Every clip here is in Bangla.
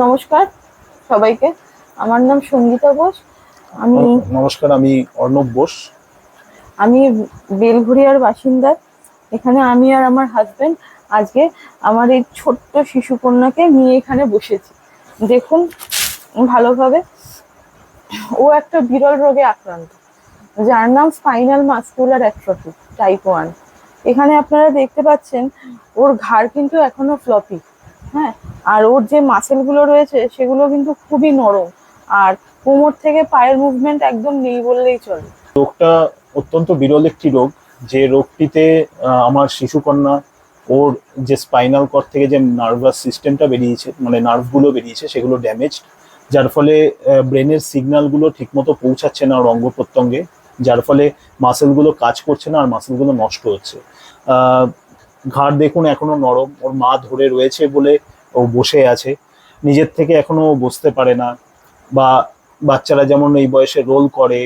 নমস্কার সবাইকে। আমার নাম সঙ্গীতা বোস। আমি নমস্কার, আমি অর্ণব বোস। আমি বেলঘড়িয়ার বাসিন্দা। এখানে আমি আর আমার হাজবেন্ড আজকে আমার এই ছোট্ট শিশু কন্যাকে নিয়ে এখানে বসেছি। দেখুন ভালোভাবে, ও একটা বিরল রোগে আক্রান্ত যার নাম স্পাইনাল মাসকুলার অ্যাট্রফি টাইপ 1। এখানে আপনারা দেখতে পাচ্ছেন ওর ঘাড় কিন্তু এখনো ফ্লপি। হ্যাঁ, আর ওর যে মাসেলগুলো রয়েছে সেগুলো কিন্তু খুবই নরম, আর কোমর থেকে পায়ের মুভমেন্ট একদম নেই বললেই চলে। রোগটা অত্যন্ত বিরল একটি রোগ, যে রোগটিতে আমার শিশুকন্যা ওর যে স্পাইনাল কর্ড থেকে যে নার্ভাস সিস্টেমটা বেরিয়েছে, মানে নার্ভগুলো বেরিয়েছে, সেগুলো ড্যামেজড, যার ফলে ব্রেনের সিগন্যালগুলো ঠিকমতো পৌঁছাচ্ছে না ওর অঙ্গ প্রত্যঙ্গে, যার ফলে মাসেলগুলো কাজ করছে না আর মাসেলগুলো নষ্ট হচ্ছে। ঘাড় দেখুন এখনো নরম, ওর মা ধরে রয়েছে বলে ও বসে আছে, নিজের থেকে এখনো বসতে পারে না। বা বাচ্চারা যেমন এই বয়সে রোল করে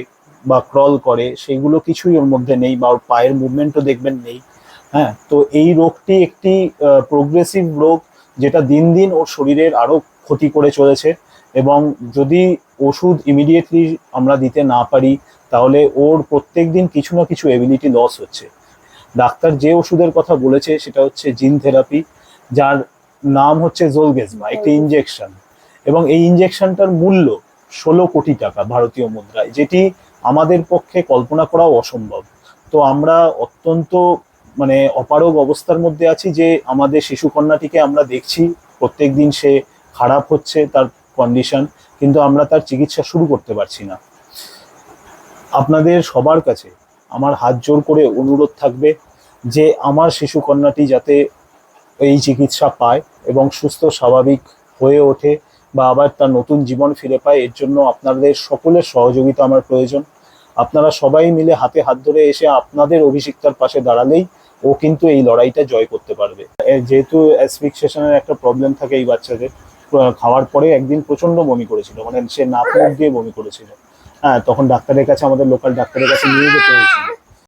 বা ক্রল করে, সেইগুলো কিছুই ওর মধ্যে নেই, বা ওর পায়ের মুভমেন্টও দেখবেন নেই। হ্যাঁ, তো এই রোগটি একটি প্রোগ্রেসিভ রোগ, যেটা দিন দিন ওর শরীরের আরো ক্ষতি করে চলেছে। এবং যদি ওষুধ ইমিডিয়েটলি আমরা দিতে না পারি, তাহলে ওর প্রত্যেক দিন কিছু না কিছু এবিলিটি লস হচ্ছে। ডাক্তার যে ওষুধের কথা বলেছে সেটা হচ্ছে জিন থেরাপি, যার নাম হচ্ছে জোলগেজমা, একটি ইনজেকশন। এবং এই ইনজেকশনটার মূল্য 16 কোটি টাকা ভারতীয় মুদ্রায়, যেটি আমাদের পক্ষে কল্পনা করাও অসম্ভব। তো আমরা অত্যন্ত অপারগ অবস্থার মধ্যে আছি, যে আমাদের শিশুকন্যাটিকে আমরা দেখছি প্রত্যেক দিন সে খারাপ হচ্ছে তার কন্ডিশন, কিন্তু আমরা তার চিকিৎসা শুরু করতে পারছি না। আপনাদের সবার কাছে আমার হাত জোর করে অনুরোধ থাকবে যে আমার শিশুকন্যাটি যাতে এই চিকিৎসা পায় এবং সুস্থ স্বাভাবিক হয়ে ওঠে, বা আবার তার নতুন জীবন ফিরে পায়। এর জন্য আপনাদের সকলের সহযোগিতা আমার প্রয়োজন। আপনারা সবাই মিলে হাতে হাত ধরে এসে আপনাদের অভিষিক্তার পাশে দাঁড়ালেই ও কিন্তু এই লড়াইটা জয় করতে পারবে। যেহেতু অ্যাসফিক্সিয়েশনের একটা প্রবলেম থাকে এই বাচ্চাদের, খাওয়ার পরে একদিন প্রচন্ড বমি করেছিল, মানে সে নাক মুখ দিয়ে বমি করেছিল। হ্যাঁ, তখন ডাক্তারের কাছে, আমাদের লোকাল ডাক্তারের কাছে নিয়ে যেতে হয়েছিল।